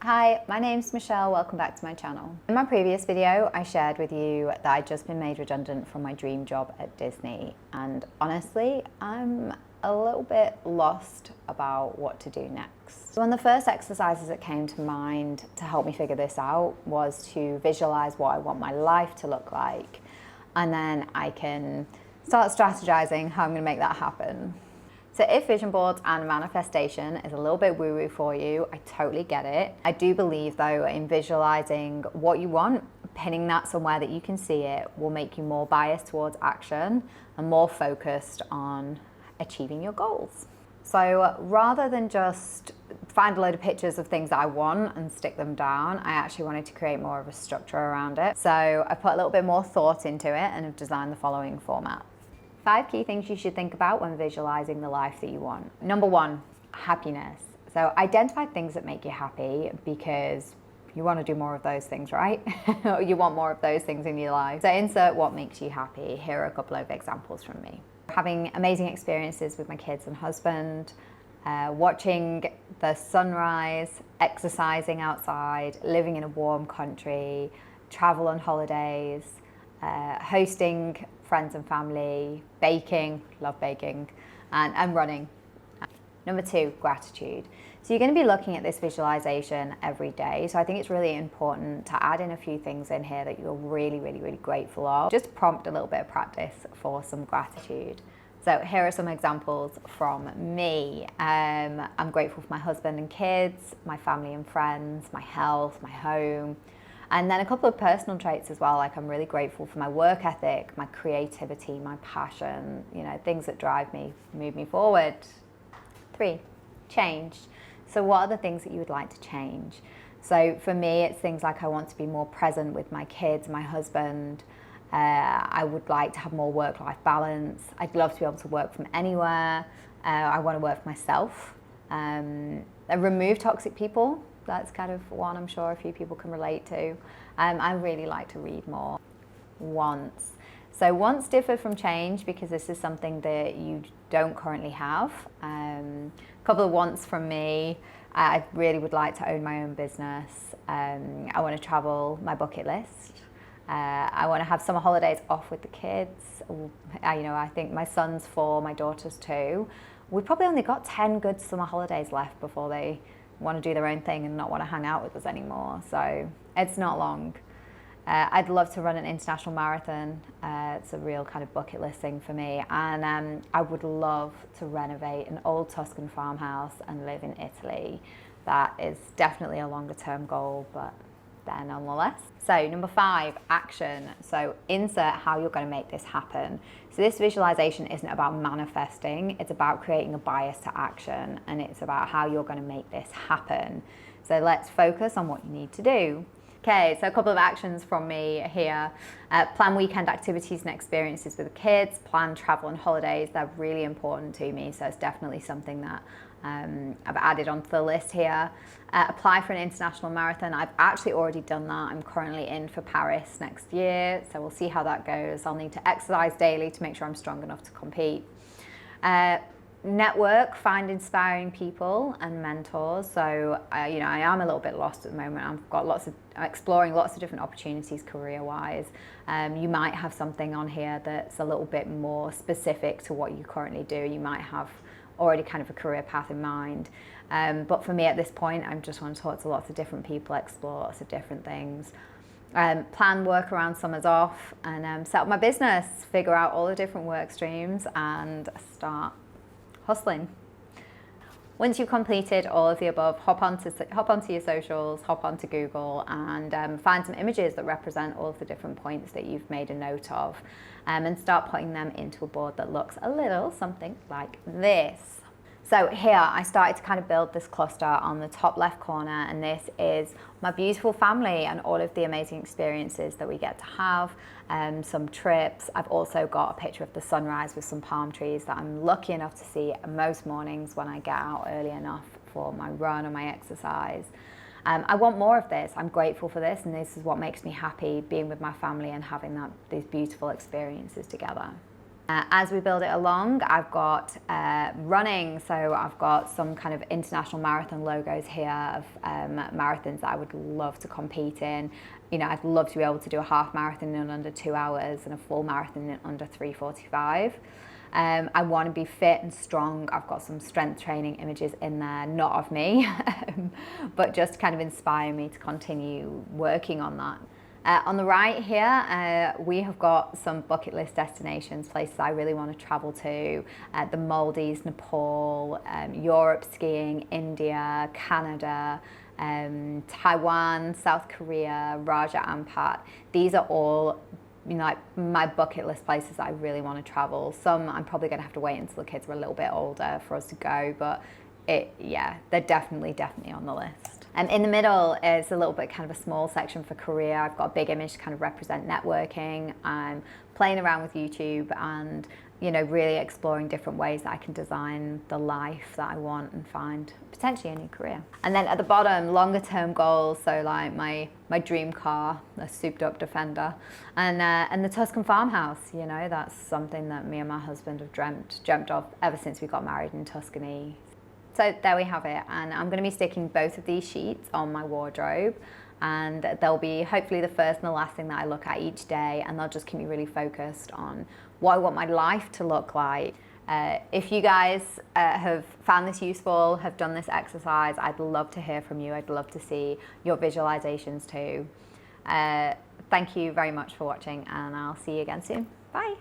Hi, my name's Michelle, welcome back to my channel. In my previous video, I shared with you that I'd just been made redundant from my dream job at Disney, and honestly, I'm a little bit lost about what to do next. So one of the first exercises that came to mind to help me figure this out was to visualize what I want my life to look like, and then I can start strategizing how I'm going to make that happen. So if vision boards and manifestation is a little bit woo-woo for you, I totally get it. I do believe though in visualizing what you want, pinning that somewhere that you can see it will make you more biased towards action and more focused on achieving your goals. So rather than just find a load of pictures of things that I want and stick them down, I actually wanted to create more of a structure around it. So I put a little bit more thought into it and have designed the following format. 5 key things you should think about when visualizing the life that you want. Number 1, happiness. So identify things that make you happy because you want to do more of those things, right? You want more of those things in your life. So insert what makes you happy. Here are a couple of examples from me. Having amazing experiences with my kids and husband, watching the sunrise, exercising outside, living in a warm country, travel on holidays, hosting friends and family, baking, love baking, and running. Number 2, gratitude. So you're going to be looking at this visualization every day. So I think it's really important to add in a few things in here that you're really grateful of. Just prompt a little bit of practice for some gratitude. So here are some examples from me. I'm grateful for my husband and kids, my family and friends, my health, my home. And then a couple of personal traits as well, like I'm really grateful for my work ethic, my creativity, my passion, things that drive me, move me forward. 3, change. So what are the things that you would like to change? So for me, it's things like I want to be more present with my kids, my husband. I would like to have more work-life balance. I'd love to be able to work from anywhere. I want to work for myself. Remove toxic people. That's kind of one I'm sure a few people can relate to. I really like to read more. Wants. So wants differ from change because this is something that you don't currently have. A couple of wants from me. I really would like to own my own business. I want to travel, my bucket list. I want to have summer holidays off with the kids. I think my son's 4, my daughter's 2. We've probably only got 10 good summer holidays left before they want to do their own thing and not want to hang out with us anymore. So it's not long. I'd love to run an international marathon. It's a real kind of bucket list thing for me. And I would love to renovate an old Tuscan farmhouse and live in Italy. That is definitely a longer term goal, but there nonetheless. So number 5, action. So insert how you're going to make this happen. So this visualization isn't about manifesting, it's about creating a bias to action, and it's about how you're going to make this happen. So let's focus on what you need to do. Okay, so a couple of actions from me here. Plan weekend activities and experiences with the kids, plan travel and holidays. They're really important to me, so it's definitely something that I've added onto the list here. Apply for an international marathon. I've actually already done that. I'm currently in for Paris next year, so we'll see how that goes. I'll need to exercise daily to make sure I'm strong enough to compete. Network, find inspiring people and mentors. So I am a little bit lost at the moment. I'm exploring lots of different opportunities career-wise. You might have something on here that's a little bit more specific to what you currently do. You might have already kind of a career path in mind. But for me at this point, I just want to talk to lots of different people, explore lots of different things. Plan work around summers off and set up my business, figure out all the different work streams and start hustling. Once you've completed all of the above, hop onto your socials, hop onto Google and find some images that represent all of the different points that you've made a note of and start putting them into a board that looks a little something like this. So here I started to kind of build this cluster on the top left corner, and this is my beautiful family and all of the amazing experiences that we get to have, some trips. I've also got a picture of the sunrise with some palm trees that I'm lucky enough to see most mornings when I get out early enough for my run or my exercise. I want more of this. I'm grateful for this, and this is what makes me happy, being with my family and having these beautiful experiences together. As we build it along, I've got running, so I've got some kind of international marathon logos here of marathons that I would love to compete in. You know, I'd love to be able to do a half marathon in under 2 hours and a full marathon in under 3:45. I want to be fit and strong. I've got some strength training images in there, not of me, but just to kind of inspire me to continue working on that. On the right here, we have got some bucket list destinations, places I really want to travel to. The Maldives, Nepal, Europe skiing, India, Canada, Taiwan, South Korea, Raja Ampat. These are all, you know, like my bucket list places that I really want to travel. Some I'm probably going to have to wait until the kids are a little bit older for us to go, but they're definitely on the list. And in the middle is a little bit kind of a small section for career. I've got a big image to kind of represent networking. I'm playing around with YouTube and, you know, really exploring different ways that I can design the life that I want and find potentially a new career. And then at the bottom, longer term goals. So like my dream car, a souped up Defender, and the Tuscan farmhouse. You know, that's something that me and my husband have dreamt of ever since we got married in Tuscany. So there we have it, and I'm going to be sticking both of these sheets on my wardrobe, and they'll be hopefully the first and the last thing that I look at each day, and they'll just keep me really focused on what I want my life to look like. If you guys have found this useful, have done this exercise, I'd love to hear from you. I'd love to see your visualizations too. Thank you very much for watching, and I'll see you again soon. Bye.